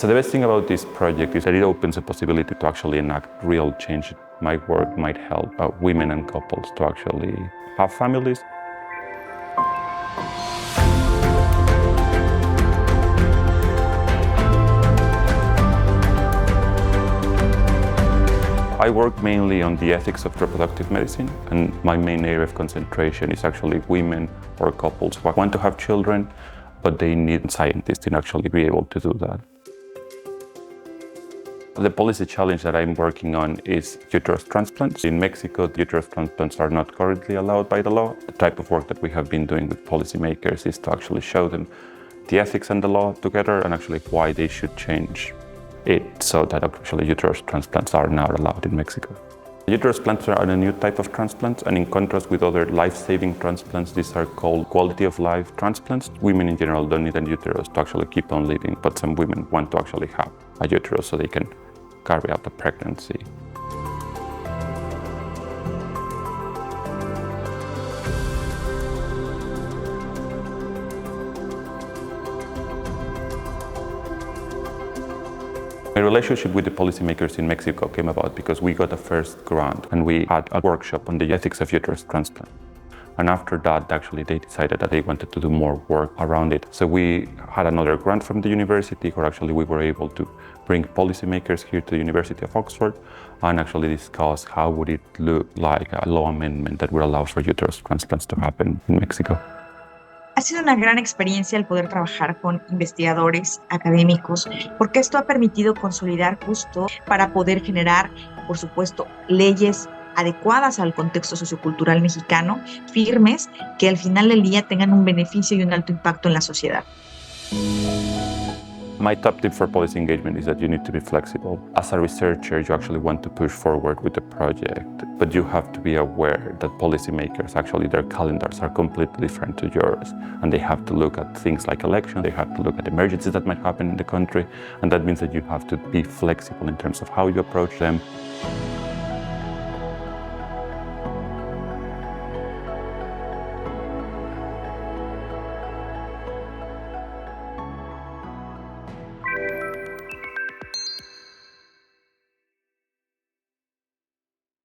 So the best thing about this project is that it opens a possibility to actually enact real change. My work might help women and couples to actually have families. I work mainly on the ethics of reproductive medicine, and my main area of concentration is actually women or couples who want to have children, but they need scientists to actually be able to do that. The policy challenge that I'm working on is uterus transplants. In Mexico, uterus transplants are not currently allowed by the law. The type of work that we have been doing with policymakers is to actually show them the ethics and the law together and actually why they should change it so that actually uterus transplants are now allowed in Mexico. Uterus transplants are a new type of transplant, and in contrast with other life-saving transplants, these are called quality-of-life transplants. Women in general don't need a uterus to actually keep on living, but some women want to actually have a uterus so they can carry out a pregnancy. My relationship with the policymakers in Mexico came about because we got a first grant and we had a workshop on the ethics of uterus transplant. And after that, actually, they decided that they wanted to do more work around it. So we had another grant from the university where actually we were able to bring policymakers here to the University of Oxford and actually discuss how would it look like a law amendment that would allow for uterus transplants to happen in Mexico. Ha sido una gran experiencia el poder trabajar con investigadores académicos, porque esto ha permitido consolidar justo para poder generar, por supuesto, leyes adecuadas al contexto sociocultural mexicano, firmes, que al final del día tengan un beneficio y un alto impacto en la sociedad. My top tip for policy engagement is that you need to be flexible. As a researcher, you actually want to push forward with the project, but you have to be aware that policymakers, actually their calendars are completely different to yours, and they have to look at things like elections, they have to look at emergencies that might happen in the country, and that means that you have to be flexible in terms of how you approach them.